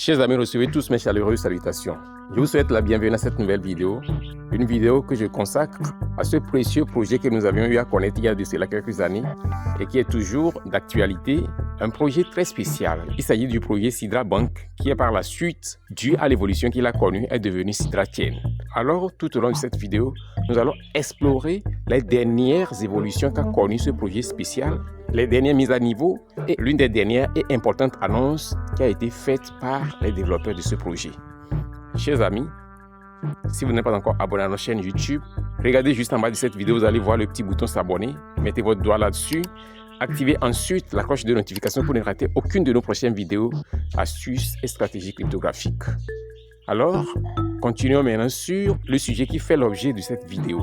Chers amis, recevez tous mes chaleureuses salutations. Je vous souhaite la bienvenue à cette nouvelle vidéo, une vidéo que je consacre à ce précieux projet que nous avions eu à connaître il y a de cela quelques années et qui est toujours d'actualité, un projet très spécial. Il s'agit du projet Sidra Bank qui est par la suite, dû à l'évolution qu'il a connue, est devenu Sidra Chain. Alors, tout au long de cette vidéo, nous allons explorer les dernières évolutions qu'a connues ce projet spécial, les dernières mises à niveau et l'une des dernières et importantes annonces qui a été faite par les développeurs de ce projet. Chers amis, si vous n'êtes pas encore abonné à notre chaîne YouTube, regardez juste en bas de cette vidéo, vous allez voir le petit bouton s'abonner, mettez votre doigt là-dessus, activez ensuite la cloche de notification pour ne rater aucune de nos prochaines vidéos, astuces et stratégies cryptographiques. Alors, continuons maintenant sur le sujet qui fait l'objet de cette vidéo.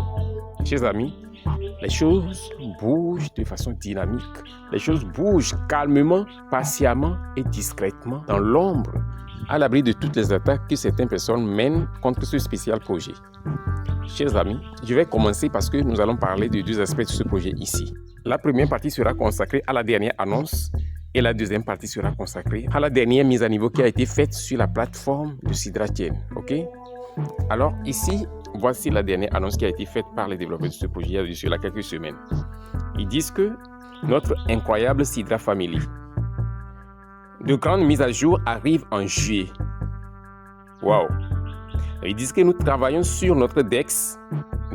Chers amis, les choses bougent de façon dynamique. Les choses bougent calmement, patiemment et discrètement dans l'ombre, à l'abri de toutes les attaques que certaines personnes mènent contre ce spécial projet. Chers amis, je vais commencer parce que nous allons parler de deux aspects de ce projet ici. La première partie sera consacrée à la dernière annonce et la deuxième partie sera consacrée à la dernière mise à niveau qui a été faite sur la plateforme de Sidra Chain. Ok? Alors ici, voici la dernière annonce qui a été faite par les développeurs de ce projet il y a sur quelques semaines. Ils disent que notre incroyable Sidra Family, de grandes mises à jour arrivent en juillet. Wow! Ils disent que nous travaillons sur notre DEX,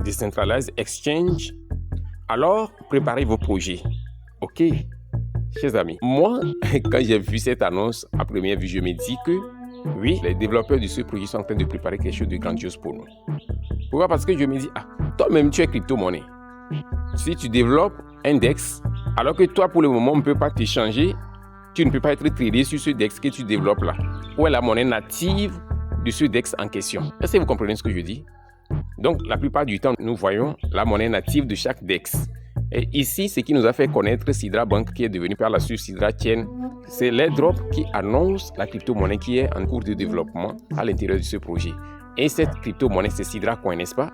Decentralized Exchange. Alors, préparez vos projets. Ok? Chers amis, moi, quand j'ai vu cette annonce à première vue, je me dis que oui, les développeurs de ce projet sont en train de préparer quelque chose de grandiose pour nous. Pourquoi? Parce que je me dis, toi-même, tu es crypto-monnaie. Si tu développes un DEX, alors que toi, pour le moment, on ne peut pas t'échanger, tu ne peux pas être tradé sur ce DEX que tu développes là. Où est la monnaie native de ce DEX en question? Est-ce que vous comprenez ce que je dis? Donc, la plupart du temps, nous voyons la monnaie native de chaque DEX. Et ici, ce qui nous a fait connaître Sidra Bank, qui est devenu par la suite Sidra Chain, c'est l'airdrop qui annonce la crypto-monnaie qui est en cours de développement à l'intérieur de ce projet. Et cette crypto-monnaie, c'est Sidra Coin, n'est-ce pas?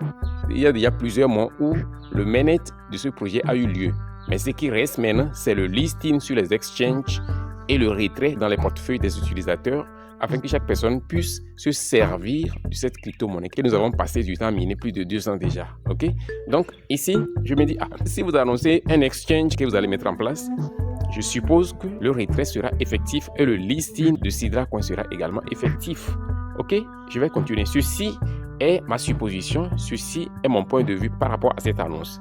Il y a déjà plusieurs mois où le mainnet de ce projet a eu lieu. Mais ce qui reste maintenant, c'est le listing sur les exchanges et le retrait dans les portefeuilles des utilisateurs afin que chaque personne puisse se servir de cette crypto-monnaie que nous avons passé du temps à miner plus de 2 ans déjà. Ok? Donc ici, je me dis, si vous annoncez un exchange que vous allez mettre en place, je suppose que le retrait sera effectif et le listing de Sidra Coin sera également effectif. Ok? Je vais continuer. Ceci est ma supposition, ceci est mon point de vue par rapport à cette annonce.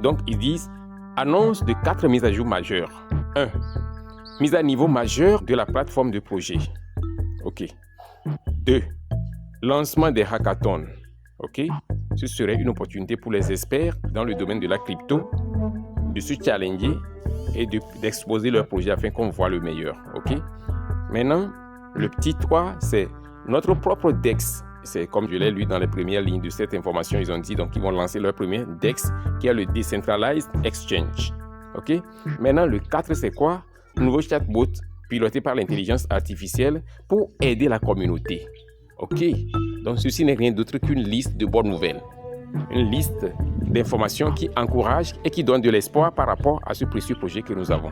Donc ils disent, annonce de 4 mises à jour majeures. 1. Mise à niveau majeure de la plateforme de projet. Ok. 2. Lancement des hackathons. Ok. Ce serait une opportunité pour les experts dans le domaine de la crypto de se challenger et d'exposer leur projet afin qu'on voit le meilleur. Ok. Maintenant, le petit 3, c'est notre propre DEX. C'est comme je l'ai lu dans les premières lignes de cette information, ils ont dit donc ils vont lancer leur premier DEX qui est le Decentralized Exchange. Ok. Maintenant, le 4, c'est quoi? Nouveau chatbot piloté par l'intelligence artificielle pour aider la communauté. Ok, donc ceci n'est rien d'autre qu'une liste de bonnes nouvelles. Une liste d'informations qui encourage et qui donne de l'espoir par rapport à ce précieux projet que nous avons.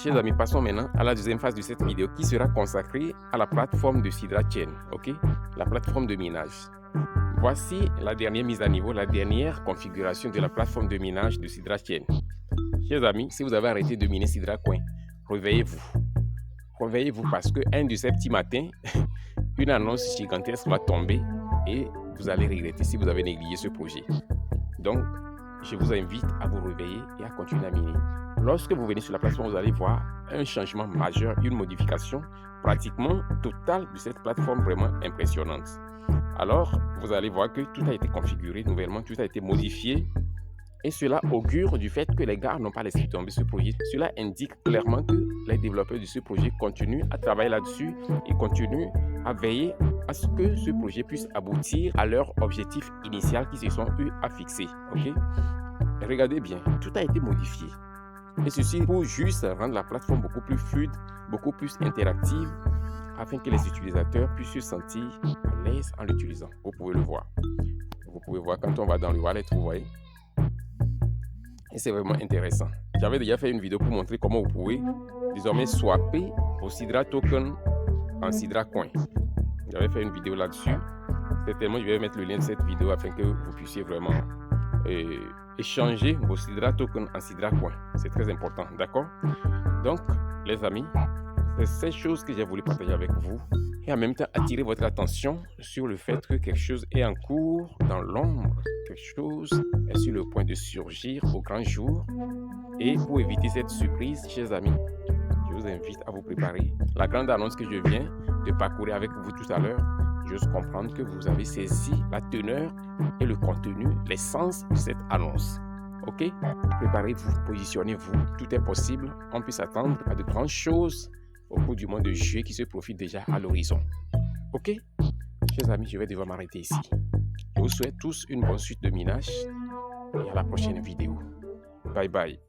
Chers amis, passons maintenant à la deuxième phase de cette vidéo qui sera consacrée à la plateforme de Sidra Chain, ok, la plateforme de minage. Voici la dernière mise à niveau, la dernière configuration de la plateforme de minage de Sidra Chain. Chers amis, si vous avez arrêté de miner Sidra Coin, réveillez-vous. Réveillez-vous parce qu'un de ces petits matins, une annonce gigantesque va tomber et vous allez regretter si vous avez négligé ce projet. Donc, je vous invite à vous réveiller et à continuer à miner. Lorsque vous venez sur la plateforme, vous allez voir un changement majeur, une modification pratiquement totale de cette plateforme vraiment impressionnante. Alors, vous allez voir que tout a été configuré nouvellement, tout a été modifié. Et cela augure du fait que les gars n'ont pas laissé tomber ce projet. Cela indique clairement que les développeurs de ce projet continuent à travailler là-dessus et continuent à veiller à ce que ce projet puisse aboutir à leur objectif initial qu'ils se sont eu à fixer. Okay? Regardez bien, tout a été modifié. Et ceci pour juste rendre la plateforme beaucoup plus fluide, beaucoup plus interactive, afin que les utilisateurs puissent se sentir à l'aise en l'utilisant. Vous pouvez le voir. Vous pouvez voir quand on va dans le wallet, vous voyez. Et c'est vraiment intéressant. J'avais déjà fait une vidéo pour montrer comment vous pouvez désormais swapper vos Sidra tokens en Sidra Coin. J'avais fait une vidéo là-dessus. Certainement, je vais mettre le lien de cette vidéo afin que vous puissiez vraiment échanger vos Sidra tokens en Sidra Coin. C'est très important, d'accord? Donc, les amis, c'est ces choses que j'ai voulu partager avec vous et en même temps attirer votre attention sur le fait que quelque chose est en cours dans l'ombre, quelque chose est sur le point de surgir au grand jour. Et pour éviter cette surprise, chers amis, je vous invite à vous préparer. La grande annonce que je viens de parcourir avec vous tout à l'heure, j'ose comprendre que vous avez saisi la teneur et le contenu, l'essence de cette annonce. Ok? Préparez-vous, positionnez-vous, tout est possible. On peut s'attendre à de grandes choses au cours du mois de juillet qui se profite déjà à l'horizon. Ok? Chers amis, je vais devoir m'arrêter ici. Je vous souhaite tous une bonne suite de minage et à la prochaine vidéo. Bye bye.